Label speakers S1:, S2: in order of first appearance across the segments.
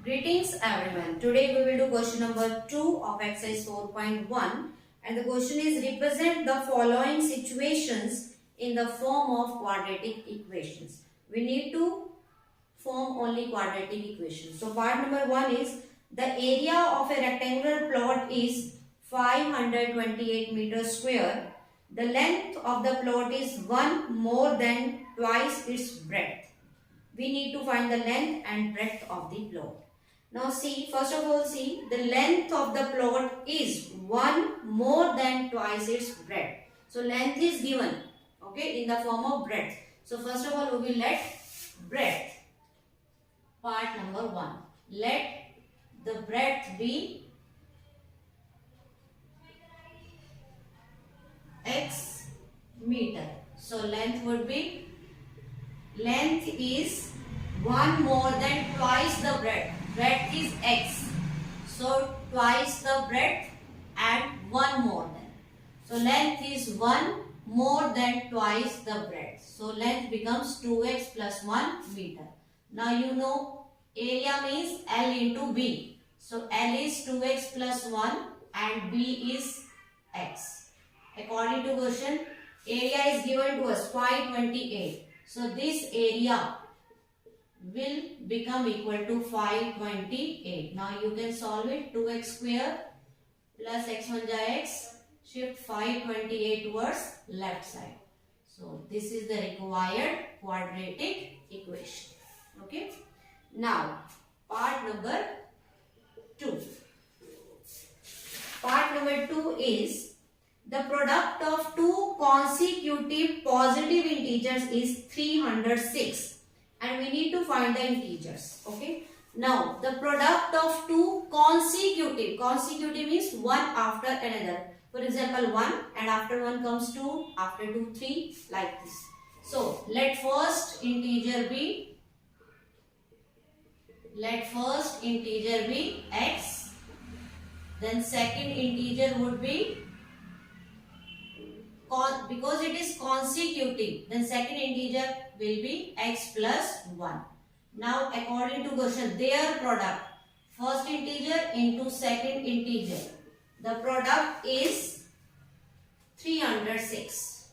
S1: Greetings everyone. Today we will do question number 2 of exercise 4.1 and the question is represent the following situations in the form of quadratic equations. We need to form only quadratic equations. So part number 1 is the area of a rectangular plot is 528 meters square. The length of the plot is 1 more than twice its breadth. We need to find the length and breadth of the plot. Now see, first of all see, the length of the plot is 1 more than twice its breadth. So length is given, okay, in the form of breadth. So first of all we will let breadth, part number 1. Let the breadth be x meter. So length would be, length is 1 more than twice the breadth. Breadth is x. So twice the breadth and 1 more than. So length is 1 more than twice the breadth. So length becomes 2x plus 1 meter. Now you know area means L into B. So L is 2x plus 1 and B is x. According to question, area is given to us 528. So this area will become equal to 528. Now you can solve it. 2x square plus x1 x, shift 528 towards left side. So this is the required quadratic equation. Okay. Now part number 2. Part number 2 is the product of two consecutive positive integers is 306. And we need to find the integers. Okay. Now the product of two consecutive means one after another. For example, 1 and after 1 comes 2, after 2 3, like this. So let first integer be x, then second integer would be, because it is consecutive, then second integer will be x plus 1. Now according to question, their product, first integer into second integer, the product is 306.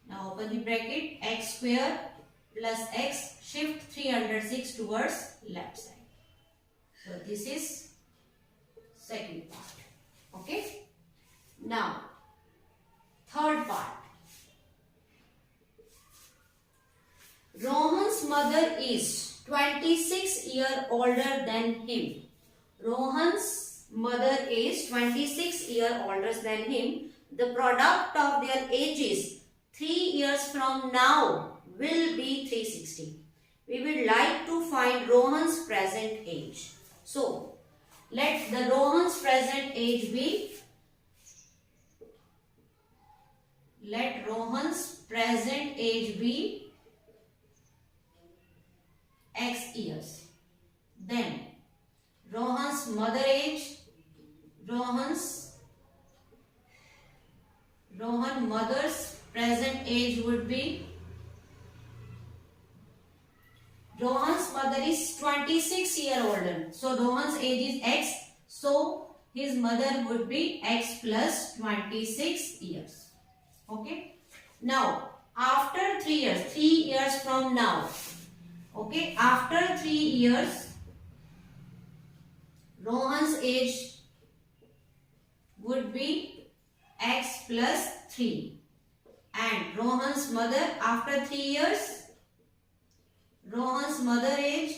S1: Now open the bracket, x square plus x, shift 306 towards left side. So this is second part. Okay. Now third part. Rohan's mother is 26 years older than him. Rohan's mother is 26 years older than him. The product of their ages 3 years from now will be 360. We would like to find Rohan's present age. So let the Rohan's present age be, let Rohan's present age be x years. Then Rohan's mother age, Rohan mother's present age would be, Rohan's mother is 26 years older. So Rohan's age is x. So his mother would be x plus 26 years. Okay. Now after 3 years, 3 years from now. Okay. After 3 years, Rohan's age would be x plus 3. And Rohan's mother after 3 years, Rohan's mother age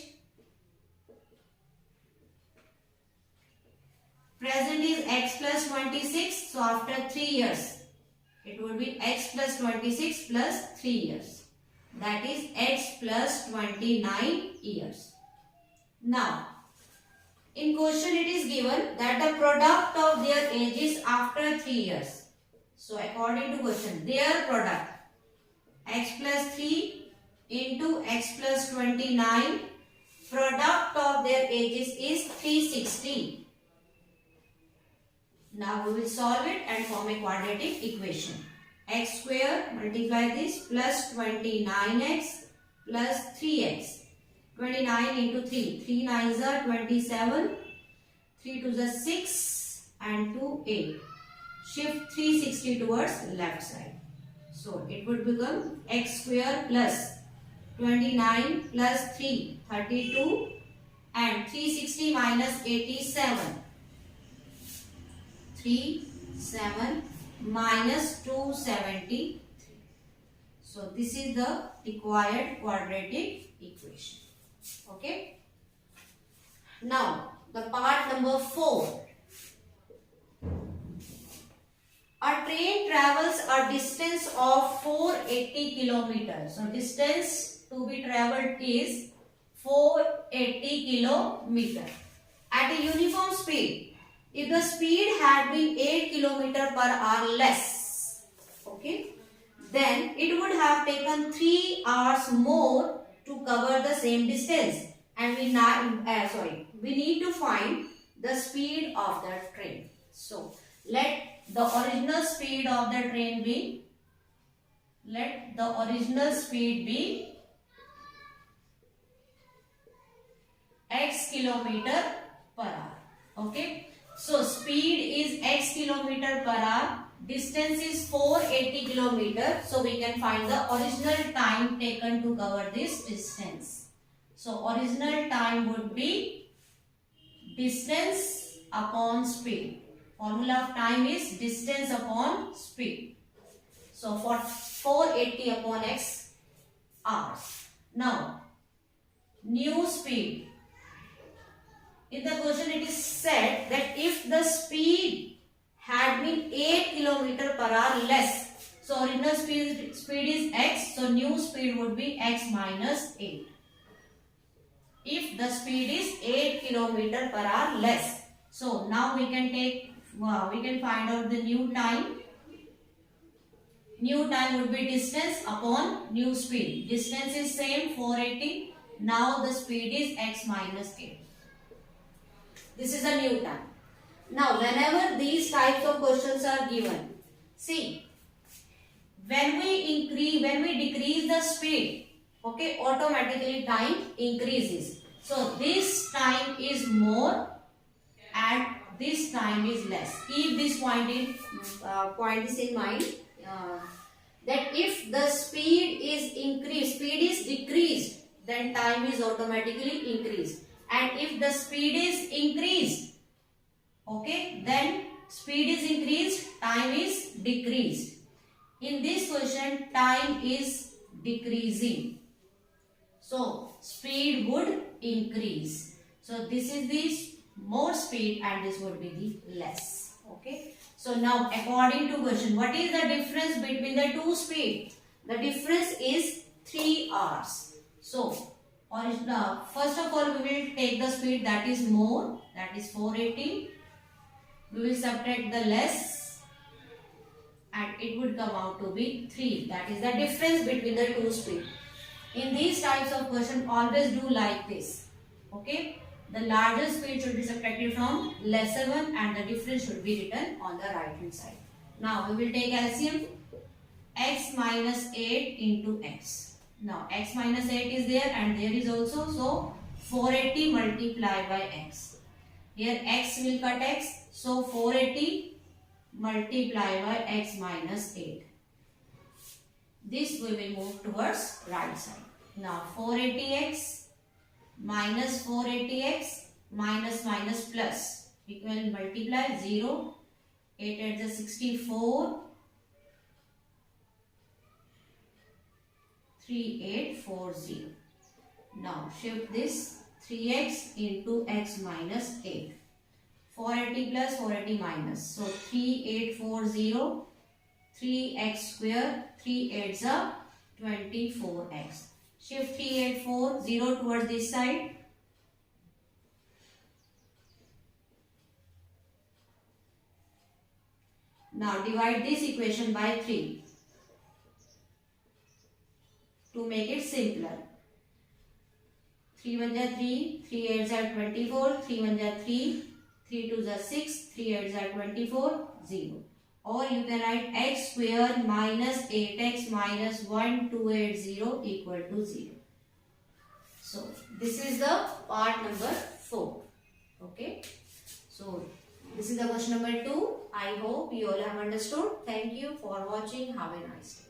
S1: present is x plus 26. So after 3 years, it would be x plus 26 plus 3 years. That is x plus 29 years. Now, in question it is given that the product of their ages after 3 years. So according to question, their product x plus 3 into x plus 29, product of their ages is 360. Now we will solve it and form a quadratic equation. X square multiply this plus 29x plus 3x 29 into 3. 3 9s are 27. 3 2s are 6 and 2 8. Shift 360 towards left side. So it would become x square plus 29 plus 3 32 and 360 minus 87. 3 7 minus 273. So this is the required quadratic equation. Okay. Now the part number 4. A train travels a distance of 480 kilometers. So distance to be travelled is 480 kilometers at a uniform speed. If the speed had been 8 kilometers per hour less, okay, then it would have taken 3 hours more to cover the same distance. And we need to find the speed of the train. So let the original speed of the train be, x kilometer per hour. Okay. So speed is x kilometer per hour. Distance is 480 kilometer. So we can find the original time taken to cover this distance. So original time would be distance upon speed. Formula of time is distance upon speed. So for 480 upon x hours. Now new speed. In the question it is said that if the speed had been 8 km per hour less. So original speed is x. So new speed would be x minus 8. If the speed is 8 km per hour less. So now we can find out the new time. New time would be distance upon new speed. Distance is same 480. Now the speed is x minus 8. This is a new time. Now whenever these types of questions are given, see, when we decrease the speed, okay, automatically time increases. So this time is more and this time is less. Keep this point is in mind, that if the speed is decreased, then time is automatically increased. And if the speed is increased, okay, then speed is increased, time is decreased. In this question, time is decreasing. So speed would increase. So this is the more speed and this would be the less. Okay. So now according to question, what is the difference between the two speeds? The difference is 3 hours. So first of all we will take the speed that is more, that is 480. We will subtract the less and it would come out to be 3. That is the difference between the two speeds. In these types of question, always do like this. Okay. The larger speed should be subtracted from lesser one and the difference should be written on the right hand side. Now we will take LCM, x minus 8 into x. Now x minus 8 is there and there is also, so 480 multiplied by x. Here x will cut x, so 480 multiplied by x minus 8. This we will move towards right side. Now 480x minus 480x minus plus equal multiply 0, 8 8 is 64, 3840. Now shift this 3x into x minus 8. 480 plus 480 minus. So 3840, 3x square, 3 8s are 24x. Shift 3840 towards this side. Now divide this equation by 3 to make it simpler. 3 1s are 3, 3 8s are 24, 3 1s are 3, 3 2s are 6, 3 8s are 24, 0. Or you can write x square minus 8x minus 1280 equal to 0. So this is the part number 4. Okay. So this is the question number 2. I hope you all have understood. Thank you for watching. Have a nice day.